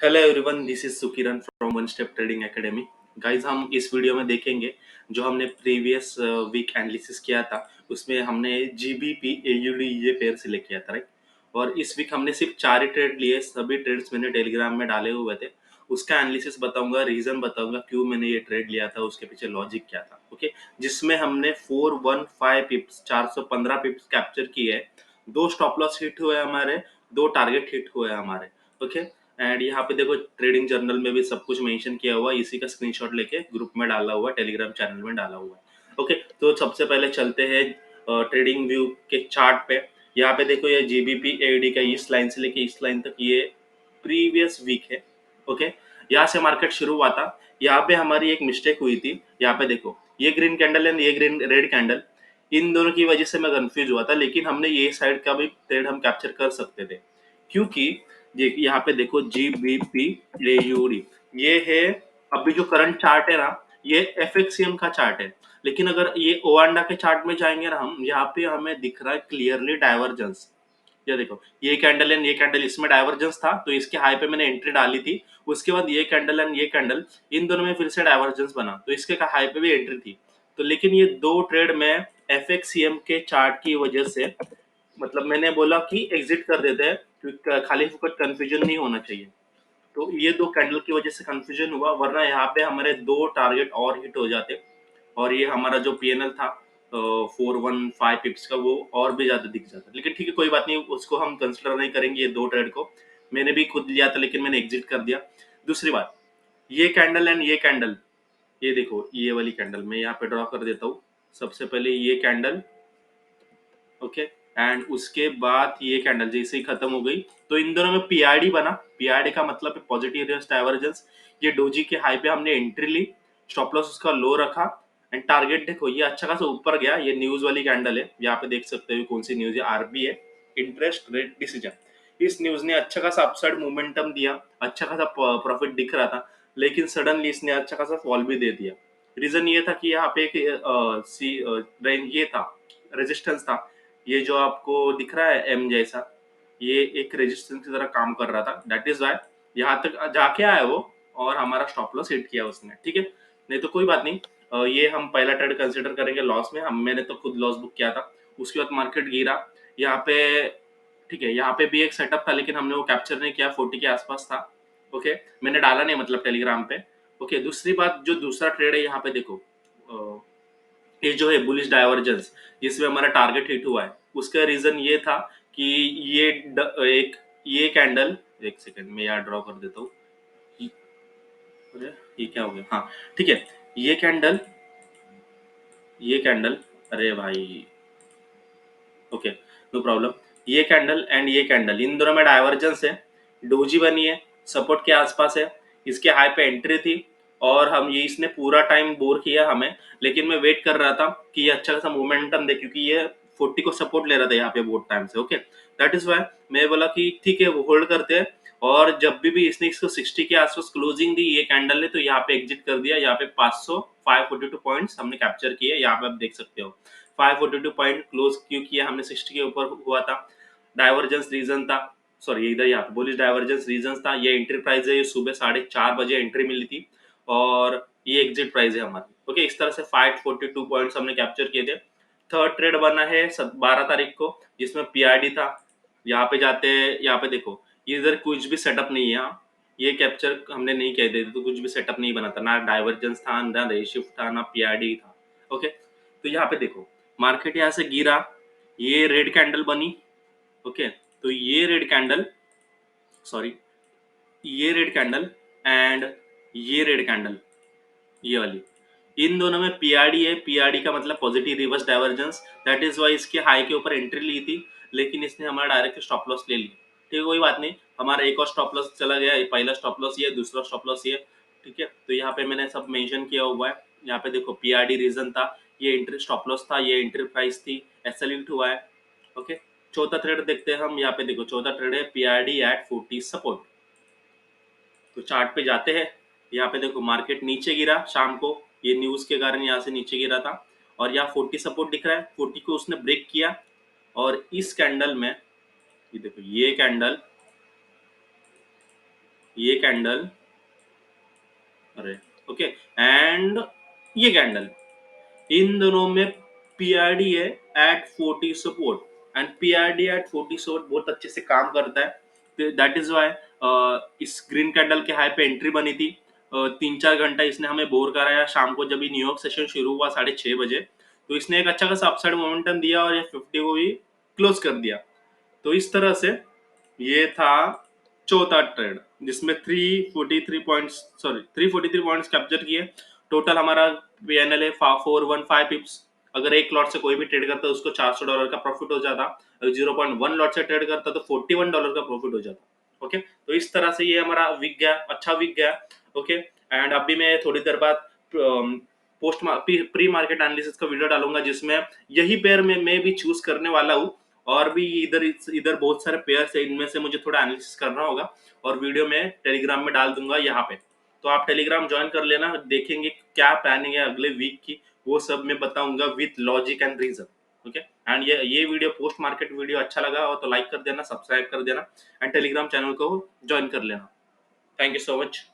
Hello everyone, this is Sukiran from one step trading academy. Guys, हम इस video में देखेंगे जो हमने प्रीवियस वीक एनालिसिस किया था। उसमें हमने जीबीपी एयूडी ये पेयर सिलेक्ट किया था, राइट। और इस वीक हमने सिर्फ 4 ही ट्रेड लिए। सभी ट्रेड्स मैंने टेलीग्राम में डाले हुए थे। उसका एनालिसिस बताऊंगा, रीजन बताऊंगा क्यों मैंने ये ट्रेड लिया था, उसके पीछे लॉजिक क्या था। ओके, जिसमें हमने 415 पिप्स 415 पिप्स कैप्चर किए। 2 स्टॉप लॉस हिट हुए हमारे, 2 टारगेट हिट हुए हमारे। ओके, एंड यहाँ पे देखो ट्रेडिंग जर्नल में भी सब कुछ मेंशन किया हुआ है। इसी का स्क्रीनशॉट लेके ग्रुप में डाला हुआ है, टेलीग्राम चैनल में डाला हुआ है। ओके, तो सबसे पहले चलते हैं ट्रेडिंग व्यू के चार्ट पे। यहाँ पे देखो ये जीबीपी एडी का इस लाइन से लेके इस लाइन तक ये प्रीवियस वीक है। ओके, यहाँ से मार्केट शुरू हुआ था। यहाँ पे हमारी एक मिस्टेक हुई थी। यहाँ पे देखो ये ग्रीन कैंडल एंड ये ग्रीन रेड कैंडल, इन दोनों की वजह से मैं कंफ्यूज हुआ था। लेकिन हमने ये साइड का भी ट्रेड हम कैप्चर कर सकते थे, क्योंकि ये यहाँ पे देखो जीबीपी एयूडी ये है। अभी जो करंट चार्ट है ना, ये एफएक्सीएम का चार्ट है। लेकिन अगर ये ओआंडा के चार्ट में जाएंगे ना हम, यहाँ पे हमें दिख रहा है क्लियरली डाइवर्जेंस। ये देखो ये कैंडल एंड ये कैंडल, इसमें डाइवर्जेंस था तो इसके हाई पे मैंने एंट्री डाली थी। उसके बाद ये कैंडल एंड ये कैंडल, इन दोनों में फिर से डाइवर्जेंस बना तो इसके हाई पे भी एंट्री थी। तो लेकिन ये दो ट्रेड में एफएक्सीएम के चार्ट की वजह से, मतलब मैंने बोला कि एग्जिट कर देते हैं क्योंकि खाली फुकट कंफ्यूजन नहीं होना चाहिए। तो ये दो कैंडल की वजह से कंफ्यूजन हुआ, वरना यहाँ पे हमारे 2 टारगेट और हिट हो जाते और ये हमारा जो पीएनएल था 415 पिप्स का, वो और भी ज्यादा दिख जाता। लेकिन ठीक है, कोई बात नहीं, उसको हम कंसिडर नहीं करेंगे। ये दो ट्रेड को मैंने भी खुद लिया था लेकिन मैंने एग्जिट कर दिया। दूसरी बात, ये कैंडल एंड ये कैंडल, ये देखो ये वाली कैंडल मैं यहाँ पे ड्रॉ कर देता हूँ। सबसे पहले ये कैंडल, ओके, एंड उसके बाद ये कैंडल जैसे ही खत्म हो गई तो इन दोनों में पीआरडी बना। पीआरडी का मतलब है पॉजिटिव रिवर्स डाइवर्जेंस। ये डोजी के हाई पे हमने एंट्री ली, स्टॉप लॉस उसका लो रखा एंड टारगेट देखो ये अच्छा खासा ऊपर गया। ये न्यूज वाली कैंडल है, यहाँ पे देख सकते हो कौन सी न्यूज है, आरबीआई इंटरेस्ट रेट डिसीजन। इस न्यूज ने अच्छा खासा अपसाइड मोमेंटम दिया, अच्छा खासा प्रॉफिट दिख रहा था। लेकिन सडनली इसने अच्छा खासा फॉल भी दे दिया। रीजन ये था कि यहाँ पे एक ये था, रेजिस्टेंस था। ये जो आपको दिख रहा है एम जैसा, ये एक रेजिस्टेंस की तरह काम कर रहा था। दैट इज वाई यहाँ तक जाके आया वो और हमारा स्टॉप लॉस हिट किया उसने। ठीक है, नहीं तो कोई बात नहीं। ये हम पहला ट्रेड कंसिडर करेंगे लॉस में। हम मैंने तो खुद लॉस बुक किया था। उसके बाद मार्केट गिरा यहाँ पे। ठीक है, यहाँ पे भी एक सेटअप था लेकिन हमने वो कैप्चर नहीं किया, 40 के आसपास था। ओके, मैंने डाला नहीं मतलब टेलीग्राम पे। ओके, दूसरी बात, जो दूसरा ट्रेड है यहाँ पे देखो, ये जो है बुलिश डाइवर्जेंस, जिसमें हमारा टारगेट हिट हुआ है, उसका रीजन ये था कि एक ये कैंडल, एक सेकंड में यहाँ ड्रॉ कर देता हूँ। अरे ये क्या हो गया, हाँ ठीक है। ये कैंडल, ये कैंडल, अरे भाई, ओके नो प्रॉब्लम। ये कैंडल एंड ये कैंडल, इन दोनों में डाइवर्जेंस है। डोजी बनी है, सपोर्ट के आसपास है, इसके हाई पे एंट्री थी और हम ये इसने पूरा टाइम बोर किया हमें। लेकिन मैं वेट कर रहा था कि ये अच्छा खासा मोमेंटम दे, क्योंकि ये 40 को सपोर्ट ले रहा था यहाँ पे बहुत टाइम से। ओके, दैट इज वाई मैं बोला कि ठीक है वो होल्ड करते हैं। और जब भी इसने इसको 60 के आसपास क्लोजिंग दी ये कैंडल ने, तो यहाँ पे एग्जिट कर दिया। यहाँ पे 542 पॉइंट्स हमने कैप्चर किए, यहाँ पे आप देख सकते हो 542 पॉइंट क्लोज क्यों किया हमने, 60 के ऊपर हुआ था। डाइवर्जेंस रीजन था, सॉरी इधर यहाँ पे बोलिस डाइवर्जेंस रीजन था। ये एंट्री प्राइस है, ये सुबह 4:30 बजे एंट्री मिली थी और ये एग्जिट प्राइस है हमारी। ओके, इस तरह से 542 पॉइंट्स हमने कैप्चर किए थे। थर्ड ट्रेड बना है 12 तारीख को, जिसमें पीआरडी था। यहाँ पे जाते हैं, यहाँ पे देखो ये इधर कुछ भी सेटअप नहीं है। यहाँ ये कैप्चर हमने नहीं किए थे तो कुछ भी सेटअप नहीं बना था, ना डाइवर्जेंस था, ना रेशिफ्ट था, ना पीआरडी था। ओके, तो यहाँ पे देखो मार्केट यहाँ से गिरा, ये रेड कैंडल बनी। ओके, तो ये रेड कैंडल, सॉरी ये रेड कैंडल एंड ये रेड कैंडल, ये वाली, इन दोनों में पीआरडी है। पीआरडी का मतलब positive reverse divergence. That is why इसके हाई के ऊपर एंट्री ली थी लेकिन इसने हमारा डायरेक्ट स्टॉप लॉस ले लिया। ठीक है, कोई बात नहीं, हमारा एक और स्टॉप लॉस चला गया। पहला स्टॉप लॉस ये, दूसरा स्टॉप लॉस ये। ठीक है, तो यहाँ पे मैंने सब मेंशन किया हुआ है। यहाँ पे देखो पीआरडी रीजन था, ये एंट्री स्टॉप लॉस था, ये एंट्री प्राइस थी, एसएल हुआ है। ओके, चौथा ट्रेड देखते हैं हम। यहाँ पे देखो चौथा ट्रेड है पीआरडी एट 40 सपोर्ट। तो चार्ट पे जाते हैं। यहाँ पे देखो मार्केट नीचे गिरा शाम को, ये न्यूज के कारण यहाँ से नीचे गिरा था और यहाँ 40 सपोर्ट दिख रहा है। 40 को उसने ब्रेक किया और इस कैंडल में, ये देखो ये कैंडल, ये कैंडल, अरे ओके, एंड ये कैंडल, इन दोनों में पीआरडी है at 40 support, and PRD at 40 support बहुत अच्छे से काम करता है। दैट इज वाई इस ग्रीन कैंडल के हाई पे एंट्री बनी थी। 3-4 घंटा इसने हमें बोर कराया। शाम को जब न्यूयॉर्क सेशन शुरू हुआ 6:30 बजे, तो इसने एक अच्छा खासा अपसाइड मोमेंटम दिया और ये 50 को भी क्लोज कर दिया। तो इस तरह से ये था चौथा ट्रेड, जिसमें 343 पॉइंट्स कैप्चर किए। टोटल हमारा पीएनएल है 415 पिप्स। अगर एक लॉट से कोई भी ट्रेड करता है उसको $400 का प्रॉफिट हो जाता। अगर 0.1 लॉट से ट्रेड करता तो $41 का प्रॉफिट हो जाता। ओके, तो इस तरह से ये हमारा वीक गया, अच्छा वीक गया। ओके, एंड अभी मैं थोड़ी देर बाद पोस्ट प्री मार्केट एनालिसिस का वीडियो डालूंगा, जिसमें यही पेयर में मैं भी चूज करने वाला हूँ। और भी इधर इधर बहुत सारे पेयर्स है, इनमें से मुझे थोड़ा एनालिसिस करना होगा और वीडियो में टेलीग्राम में डाल दूंगा यहाँ पे। तो आप टेलीग्राम ज्वाइन कर लेना, देखेंगे क्या प्लानिंग है अगले वीक की, वो सब मैं बताऊंगा with logic and reason. Okay, and ये वीडियो पोस्ट मार्केट वीडियो अच्छा लगा हो तो लाइक कर देना, सब्सक्राइब कर देना, एंड टेलीग्राम चैनल को ज्वाइन कर लेना। Thank you so much.